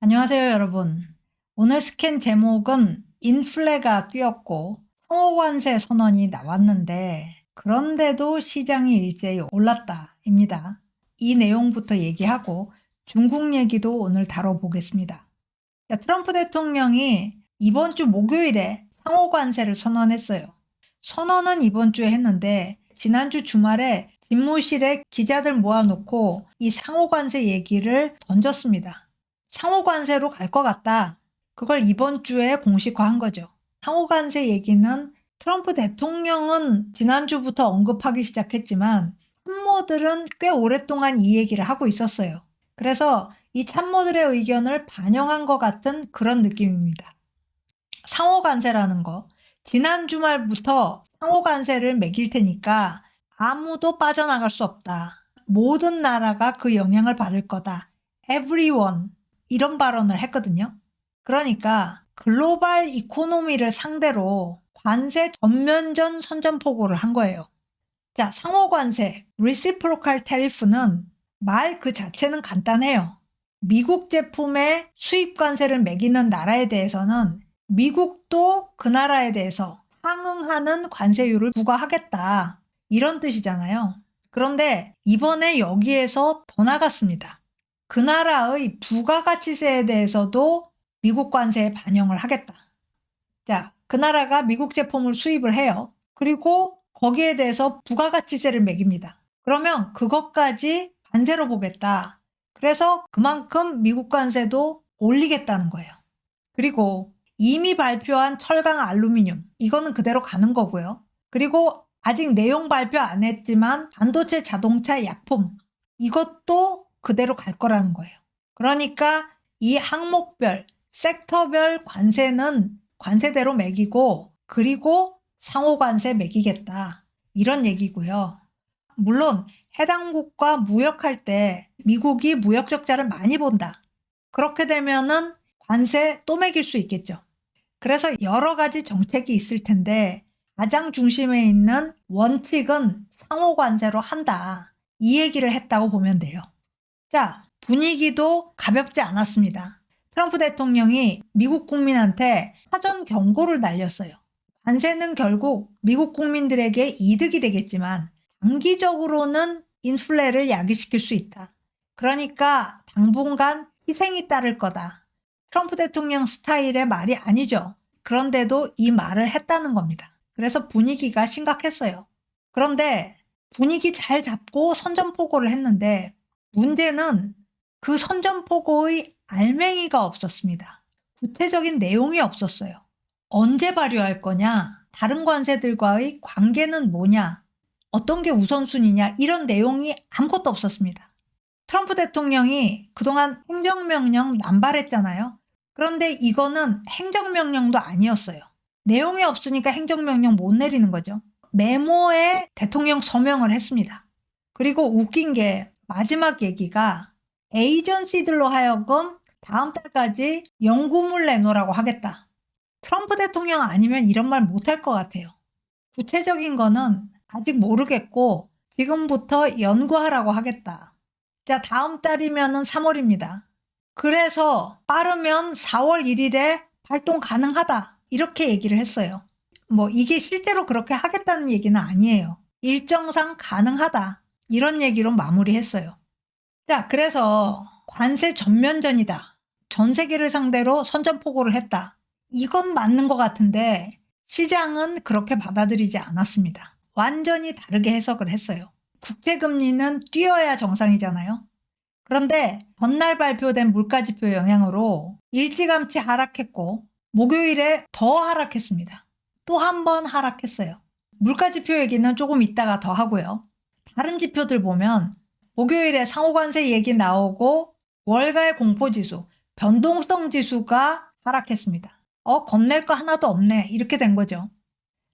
안녕하세요, 여러분. 오늘 스캔 제목은 인플레가 뛰었고 상호관세 선언이 나왔는데 그런데도 시장이 일제히 올랐다입니다. 이 내용부터 얘기하고 중국 얘기도 오늘 다뤄보겠습니다. 트럼프 대통령이 이번 주 목요일에 상호관세를 선언했어요. 선언은 이번 주에 했는데 지난주 주말에 집무실에 기자들 모아놓고 이 상호관세 얘기를 던졌습니다. 상호관세로 갈 것 같다. 그걸 이번 주에 공식화한 거죠. 상호관세 얘기는 트럼프 대통령은 지난주부터 언급하기 시작했지만 참모들은 꽤 오랫동안 이 얘기를 하고 있었어요. 그래서 이 참모들의 의견을 반영한 것 같은 그런 느낌입니다. 상호관세라는 거, 지난 주말부터 상호관세를 매길 테니까 아무도 빠져나갈 수 없다. 모든 나라가 그 영향을 받을 거다. Everyone. 이런 발언을 했거든요. 그러니까 글로벌 이코노미를 상대로 관세 전면전 선전포고를 한 거예요. 자, 상호관세, reciprocal tariff는 말 그 자체는 간단해요. 미국 제품의 수입 관세를 매기는 나라에 대해서는 미국도 그 나라에 대해서 상응하는 관세율을 부과하겠다. 이런 뜻이잖아요. 그런데 이번에 여기에서 더 나갔습니다. 그 나라의 부가가치세에 대해서도 미국 관세에 반영을 하겠다. 자, 그 나라가 미국 제품을 수입을 해요. 그리고 거기에 대해서 부가가치세를 매깁니다. 그러면 그것까지 관세로 보겠다. 그래서 그만큼 미국 관세도 올리겠다는 거예요. 그리고 이미 발표한 철강 알루미늄, 이거는 그대로 가는 거고요. 그리고 아직 내용 발표 안 했지만 반도체 자동차 약품, 이것도 그대로 갈 거라는 거예요. 그러니까 이 항목별, 섹터별 관세는 관세대로 매기고 그리고 상호관세 매기겠다. 이런 얘기고요. 물론 해당국과 무역할 때 미국이 무역 적자를 많이 본다. 그렇게 되면은 관세 또 매길 수 있겠죠. 그래서 여러 가지 정책이 있을 텐데 가장 중심에 있는 원칙은 상호관세로 한다. 이 얘기를 했다고 보면 돼요. 자, 분위기도 가볍지 않았습니다. 트럼프 대통령이 미국 국민한테 사전 경고를 날렸어요. 관세는 결국 미국 국민들에게 이득이 되겠지만 단기적으로는 인플레를 야기시킬 수 있다. 그러니까 당분간 희생이 따를 거다. 트럼프 대통령 스타일의 말이 아니죠. 그런데도 이 말을 했다는 겁니다. 그래서 분위기가 심각했어요. 그런데 분위기 잘 잡고 선전포고를 했는데 문제는 그 선전포고의 알맹이가 없었습니다. 구체적인 내용이 없었어요. 언제 발효할 거냐? 다른 관세들과의 관계는 뭐냐? 어떤 게 우선순위냐? 이런 내용이 아무것도 없었습니다. 트럼프 대통령이 그동안 행정명령 남발했잖아요. 그런데 이거는 행정명령도 아니었어요. 내용이 없으니까 행정명령 못 내리는 거죠. 메모에 대통령 서명을 했습니다. 그리고 웃긴 게 마지막 얘기가 에이전시들로 하여금 다음 달까지 연구물 내놓으라고 하겠다. 트럼프 대통령 아니면 이런 말 못할 것 같아요. 구체적인 거는 아직 모르겠고 지금부터 연구하라고 하겠다. 자, 다음 달이면은 3월입니다. 그래서 빠르면 4월 1일에 발동 가능하다. 이렇게 얘기를 했어요. 뭐 이게 실제로 그렇게 하겠다는 얘기는 아니에요. 일정상 가능하다. 이런 얘기로 마무리했어요. 자, 그래서 관세 전면전이다. 전 세계를 상대로 선전포고를 했다. 이건 맞는 것 같은데 시장은 그렇게 받아들이지 않았습니다. 완전히 다르게 해석을 했어요. 국채금리는 뛰어야 정상이잖아요. 그런데 전날 발표된 물가지표 영향으로 일찌감치 하락했고 목요일에 더 하락했습니다. 또 한 번 하락했어요. 물가지표 얘기는 조금 이따가 더 하고요. 다른 지표들 보면 목요일에 상호관세 얘기 나오고 월가의 공포지수, 변동성 지수가 하락했습니다. 겁낼 거 하나도 없네. 이렇게 된 거죠.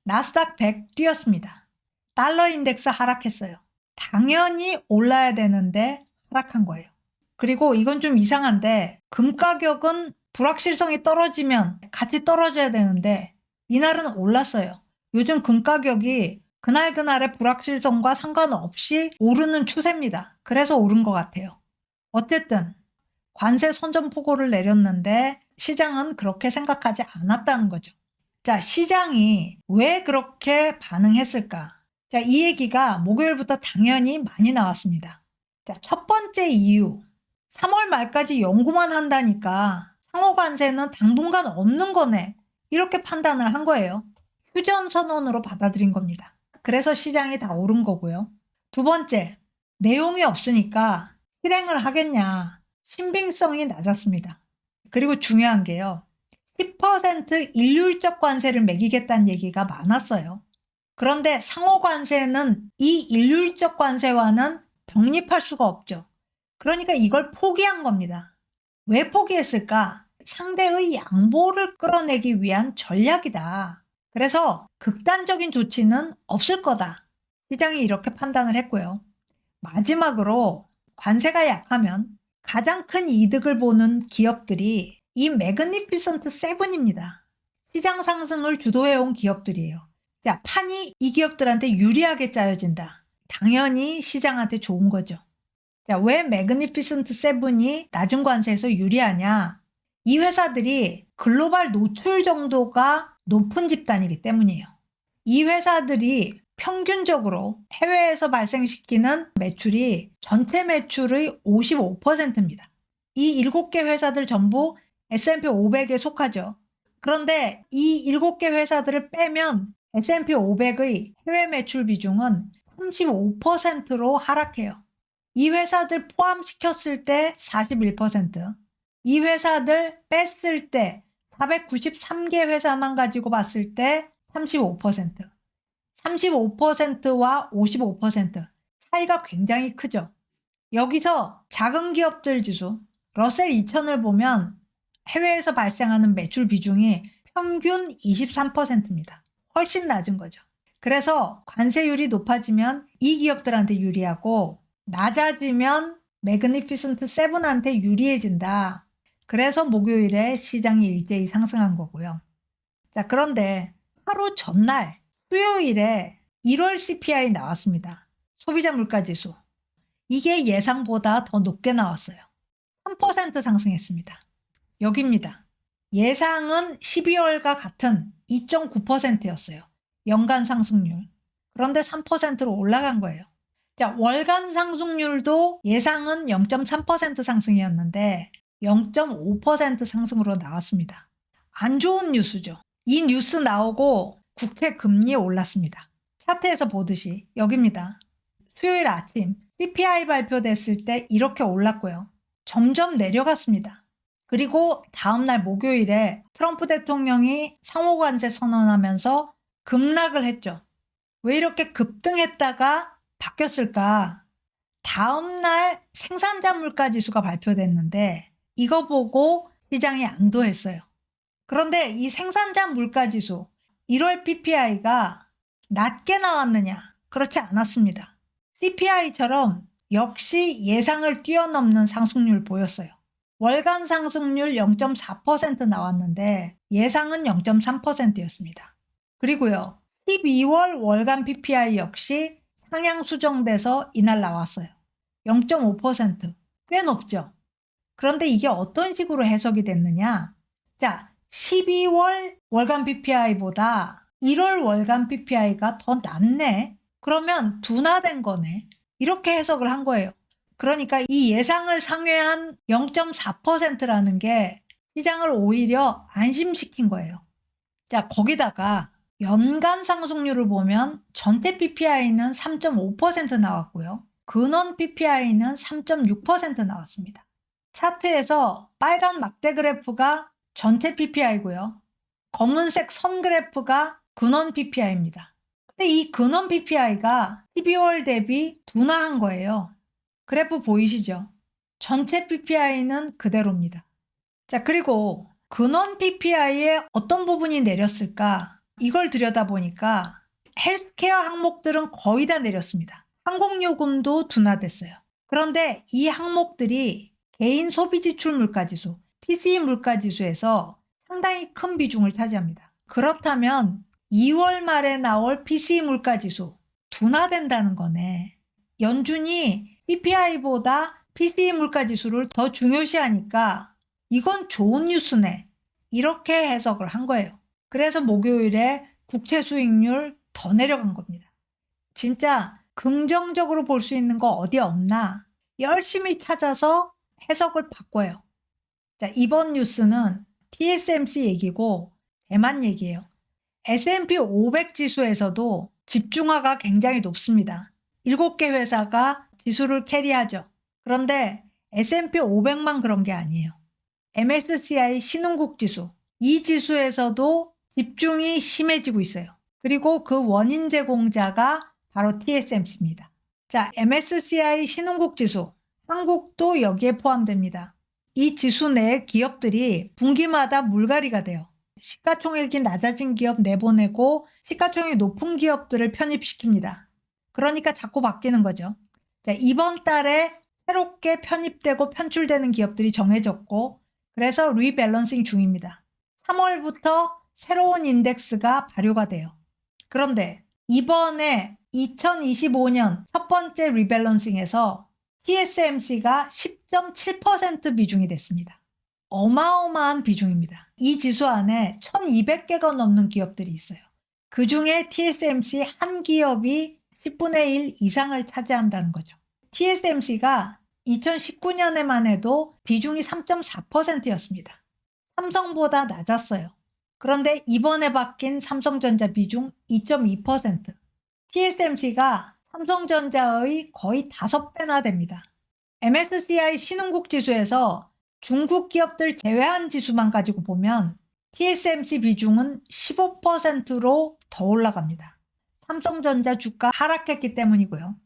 나스닥 100 뛰었습니다. 달러 인덱스 하락했어요. 당연히 올라야 되는데 하락한 거예요. 그리고 이건 좀 이상한데 금 가격은 불확실성이 떨어지면 같이 떨어져야 되는데 이날은 올랐어요. 요즘 금 가격이 그날그날의 불확실성과 상관없이 오르는 추세입니다. 그래서 오른 것 같아요. 어쨌든 관세 선전포고를 내렸는데 시장은 그렇게 생각하지 않았다는 거죠. 자, 시장이 왜 그렇게 반응했을까? 자, 이 얘기가 목요일부터 당연히 많이 나왔습니다. 자, 첫 번째 이유. 3월 말까지 연구만 한다니까 상호관세는 당분간 없는 거네. 이렇게 판단을 한 거예요. 휴전선언으로 받아들인 겁니다. 그래서 시장이 다 오른 거고요. 두 번째, 내용이 없으니까 실행을 하겠냐. 신빙성이 낮았습니다. 그리고 중요한 게요. 10% 일률적 관세를 매기겠다는 얘기가 많았어요. 그런데 상호관세는 이 일률적 관세와는 병립할 수가 없죠. 그러니까 이걸 포기한 겁니다. 왜 포기했을까? 상대의 양보를 끌어내기 위한 전략이다. 그래서 극단적인 조치는 없을 거다. 시장이 이렇게 판단을 했고요. 마지막으로 관세가 약하면 가장 큰 이득을 보는 기업들이 이 매그니피선트 세븐입니다. 시장 상승을 주도해온 기업들이에요. 자, 판이 이 기업들한테 유리하게 짜여진다. 당연히 시장한테 좋은 거죠. 자, 왜 매그니피선트 세븐이 낮은 관세에서 유리하냐? 이 회사들이 글로벌 노출 정도가 높은 집단이기 때문이에요. 이 회사들이 평균적으로 해외에서 발생시키는 매출이 전체 매출의 55%입니다. 이 7개 회사들 전부 S&P 500에 속하죠. 그런데 이 7개 회사들을 빼면 S&P 500의 해외 매출 비중은 35%로 하락해요. 이 회사들 포함시켰을 때 41%, 이 회사들 뺐을 때 493개 회사만 가지고 봤을 때 35%, 35%와 55% 차이가 굉장히 크죠. 여기서 작은 기업들 지수, 러셀 2000을 보면 해외에서 발생하는 매출 비중이 평균 23%입니다. 훨씬 낮은 거죠. 그래서 관세율이 높아지면 이 기업들한테 유리하고 낮아지면 매그니피선트 세븐한테 유리해진다. 그래서 목요일에 시장이 일제히 상승한 거고요. 자, 그런데 하루 전날 수요일에 1월 CPI 나왔습니다. 소비자 물가지수. 이게 예상보다 더 높게 나왔어요. 3% 상승했습니다. 여기입니다. 예상은 12월과 같은 2.9%였어요. 연간 상승률. 그런데 3%로 올라간 거예요. 자, 월간 상승률도 예상은 0.3% 상승이었는데 0.5% 상승으로 나왔습니다. 안 좋은 뉴스죠. 이 뉴스 나오고 국채 금리 올랐습니다. 차트에서 보듯이 여기입니다. 수요일 아침 CPI 발표됐을 때 이렇게 올랐고요. 점점 내려갔습니다. 그리고 다음날 목요일에 트럼프 대통령이 상호관세 선언하면서 급락을 했죠. 왜 이렇게 급등했다가 바뀌었을까? 다음날 생산자 물가지수가 발표됐는데 이거 보고 시장이 안도했어요. 그런데 이 생산자 물가지수 1월 PPI가 낮게 나왔느냐? 그렇지 않았습니다. CPI처럼 역시 예상을 뛰어넘는 상승률 보였어요. 월간 상승률 0.4% 나왔는데 예상은 0.3%였습니다. 그리고요. 12월 월간 PPI 역시 상향 수정돼서 이날 나왔어요. 0.5%. 꽤 높죠. 그런데 이게 어떤 식으로 해석이 됐느냐? 자, 12월 월간 PPI보다 1월 월간 PPI가 더 낮네? 그러면 둔화된 거네. 이렇게 해석을 한 거예요. 그러니까 이 예상을 상회한 0.4%라는 게 시장을 오히려 안심시킨 거예요. 자, 거기다가 연간 상승률을 보면 전체 PPI는 3.5% 나왔고요. 근원 PPI는 3.6% 나왔습니다. 차트에서 빨간 막대 그래프가 전체 PPI고요. 검은색 선 그래프가 근원 PPI입니다. 근데 이 근원 PPI가 12월 대비 둔화한 거예요. 그래프 보이시죠? 전체 PPI는 그대로입니다. 자, 그리고 근원 PPI의 어떤 부분이 내렸을까? 이걸 들여다보니까 헬스케어 항목들은 거의 다 내렸습니다. 항공요금도 둔화됐어요. 그런데 이 항목들이 개인 소비지출 물가지수, PCE 물가지수에서 상당히 큰 비중을 차지합니다. 그렇다면 2월 말에 나올 PCE 물가지수 둔화된다는 거네. 연준이 CPI보다 PCE 물가지수를 더 중요시하니까 이건 좋은 뉴스네. 이렇게 해석을 한 거예요. 그래서 목요일에 국채 수익률 더 내려간 겁니다. 진짜 긍정적으로 볼 수 있는 거 어디 없나 열심히 찾아서 해석을 바꿔요. 자, 이번 뉴스는 TSMC 얘기고 대만 얘기예요. S&P 500 지수에서도 집중화가 굉장히 높습니다. 7개 회사가 지수를 캐리하죠. 그런데 S&P 500만 그런 게 아니에요. MSCI 신흥국 지수, 이 지수에서도 집중이 심해지고 있어요. 그리고 그 원인 제공자가 바로 TSMC입니다. 자, MSCI 신흥국 지수, 한국도 여기에 포함됩니다. 이 지수 내 기업들이 분기마다 물갈이가 돼요. 시가총액이 낮아진 기업 내보내고 시가총액이 높은 기업들을 편입시킵니다. 그러니까 자꾸 바뀌는 거죠. 자, 이번 달에 새롭게 편입되고 편출되는 기업들이 정해졌고 그래서 리밸런싱 중입니다. 3월부터 새로운 인덱스가 발효가 돼요. 그런데 이번에 2025년 첫 번째 리밸런싱에서 TSMC가 10.7% 비중이 됐습니다. 어마어마한 비중입니다. 이 지수 안에 1200개가 넘는 기업들이 있어요. 그 중에 TSMC 한 기업이 10분의 1 이상을 차지한다는 거죠. TSMC가 2019년에만 해도 비중이 3.4%였습니다. 삼성보다 낮았어요. 그런데 이번에 바뀐 삼성전자 비중 2.2%. TSMC가 삼성전자의 거의 5배나 됩니다. MSCI 신흥국 지수에서 중국 기업들 제외한 지수만 가지고 보면 TSMC 비중은 15%로 더 올라갑니다. 삼성전자 주가 하락했기 때문이고요.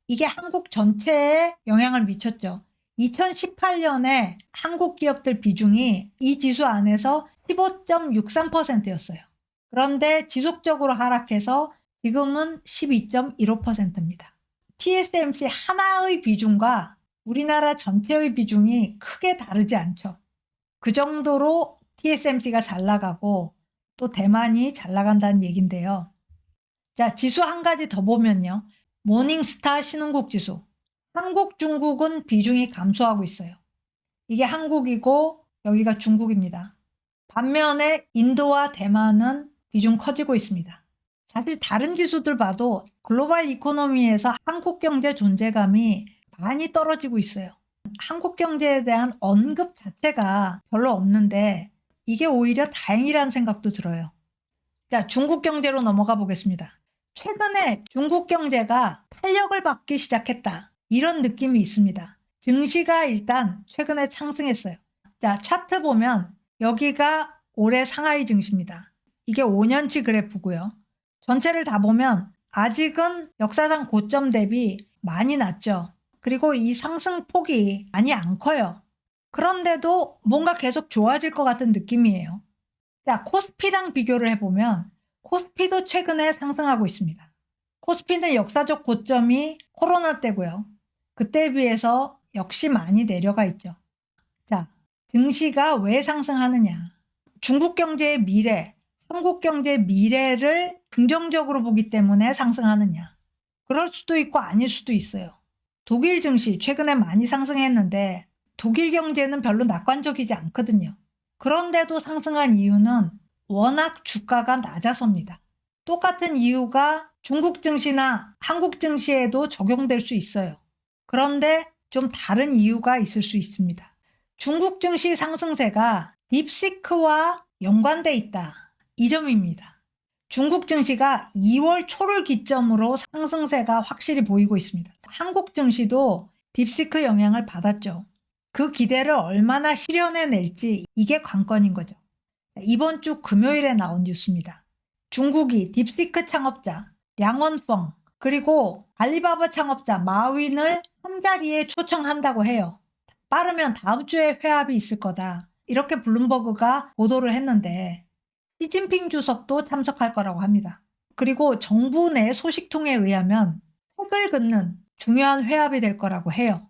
이게 한국 전체에 영향을 미쳤죠. 2018년에 한국 기업들 비중이 이 지수 안에서 15.63%였어요. 그런데 지속적으로 하락해서 지금은 12.15%입니다. TSMC 하나의 비중과 우리나라 전체의 비중이 크게 다르지 않죠. 그 정도로 TSMC가 잘 나가고 또 대만이 잘 나간다는 얘긴데요. 자, 지수 한 가지 더 보면요. 모닝스타 신흥국 지수. 한국, 중국은 비중이 감소하고 있어요. 이게 한국이고 여기가 중국입니다. 반면에 인도와 대만은 비중 커지고 있습니다. 사실 다른 지수들 봐도 글로벌 이코노미에서 한국 경제 존재감이 많이 떨어지고 있어요. 한국 경제에 대한 언급 자체가 별로 없는데 이게 오히려 다행이라는 생각도 들어요. 자, 중국 경제로 넘어가 보겠습니다. 최근에 중국 경제가 탄력을 받기 시작했다. 이런 느낌이 있습니다. 증시가 일단 최근에 상승했어요. 자, 차트 보면 여기가 올해 상하이 증시입니다. 이게 5년치 그래프고요. 전체를 다 보면 아직은 역사상 고점 대비 많이 낮죠. 그리고 이 상승폭이 많이 안 커요. 그런데도 뭔가 계속 좋아질 것 같은 느낌이에요. 자, 코스피랑 비교를 해보면 코스피도 최근에 상승하고 있습니다. 코스피는 역사적 고점이 코로나 때고요. 그때에 비해서 역시 많이 내려가 있죠. 자, 증시가 왜 상승하느냐. 중국 경제의 미래, 한국 경제의 미래를 긍정적으로 보기 때문에 상승하느냐. 그럴 수도 있고 아닐 수도 있어요. 독일 증시 최근에 많이 상승했는데 독일 경제는 별로 낙관적이지 않거든요. 그런데도 상승한 이유는 워낙 주가가 낮아서입니다. 똑같은 이유가 중국 증시나 한국 증시에도 적용될 수 있어요. 그런데 좀 다른 이유가 있을 수 있습니다. 중국 증시 상승세가 딥시크와 연관돼 있다. 이 점입니다. 중국 증시가 2월 초를 기점으로 상승세가 확실히 보이고 있습니다. 한국 증시도 딥시크 영향을 받았죠. 그 기대를 얼마나 실현해낼지 이게 관건인 거죠. 이번 주 금요일에 나온 뉴스입니다. 중국이 딥시크 창업자 량원펑 그리고 알리바바 창업자 마윈을 한자리에 초청한다고 해요. 빠르면 다음 주에 회합이 있을 거다. 이렇게 블룸버그가 보도를 했는데 시진핑 주석도 참석할 거라고 합니다. 그리고 정부 내 소식통에 의하면 획을 긋는 중요한 회합이 될 거라고 해요.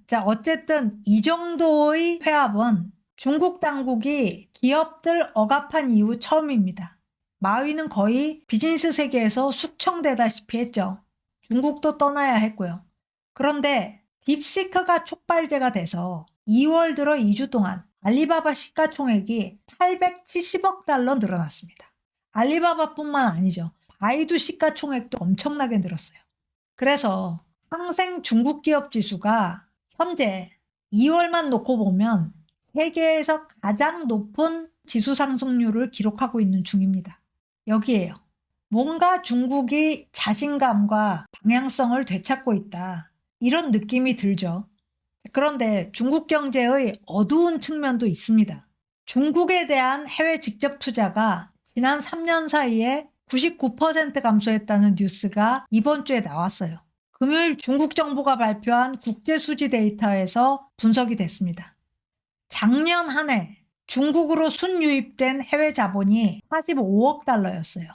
자, 어쨌든 이 정도의 회합은 중국 당국이 기업들 억압한 이후 처음입니다. 마윈은 거의 비즈니스 세계에서 숙청되다시피 했죠. 중국도 떠나야 했고요. 그런데 딥시크가 촉발제가 돼서 2월 들어 2주 동안 알리바바 시가총액이 870억 달러 늘어났습니다. 알리바바뿐만 아니죠. 바이두 시가총액도 엄청나게 늘었어요. 그래서 항생 중국 기업 지수가 현재 2월만 놓고 보면 세계에서 가장 높은 지수 상승률을 기록하고 있는 중입니다. 여기에요. 뭔가 중국이 자신감과 방향성을 되찾고 있다. 이런 느낌이 들죠. 그런데 중국 경제의 어두운 측면도 있습니다. 중국에 대한 해외 직접 투자가 지난 3년 사이에 99% 감소했다는 뉴스가 이번 주에 나왔어요. 금요일 중국 정부가 발표한 국제수지 데이터에서 분석이 됐습니다. 작년 한 해 중국으로 순유입된 해외 자본이 45억 달러였어요.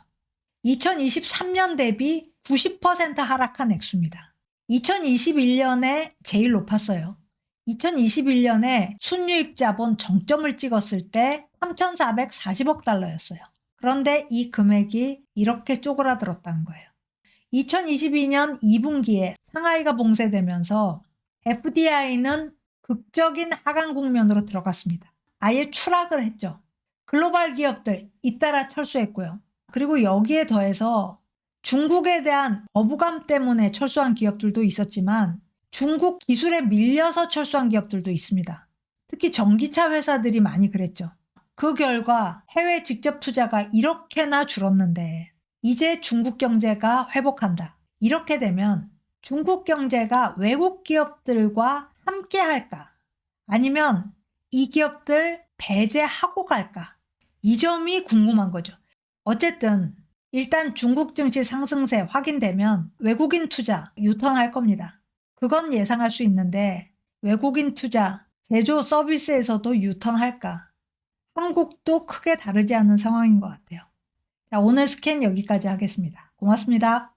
2023년 대비 90% 하락한 액수입니다. 2021년에 제일 높았어요. 2021년에 순유입 자본 정점을 찍었을 때 3,440억 달러였어요. 그런데 이 금액이 이렇게 쪼그라들었다는 거예요. 2022년 2분기에 상하이가 봉쇄되면서 FDI는 극적인 하강 국면으로 들어갔습니다. 아예 추락을 했죠. 글로벌 기업들 잇따라 철수했고요. 그리고 여기에 더해서 중국에 대한 거부감 때문에 철수한 기업들도 있었지만 중국 기술에 밀려서 철수한 기업들도 있습니다. 특히 전기차 회사들이 많이 그랬죠. 그 결과 해외 직접 투자가 이렇게나 줄었는데 이제 중국 경제가 회복한다. 이렇게 되면 중국 경제가 외국 기업들과 함께 할까? 아니면 이 기업들 배제하고 갈까? 이 점이 궁금한 거죠. 어쨌든 일단 중국 증시 상승세 확인되면 외국인 투자 유턴할 겁니다. 그건 예상할 수 있는데 외국인 투자, 제조 서비스에서도 유턴할까? 한국도 크게 다르지 않은 상황인 것 같아요. 자, 오늘 스캔 여기까지 하겠습니다. 고맙습니다.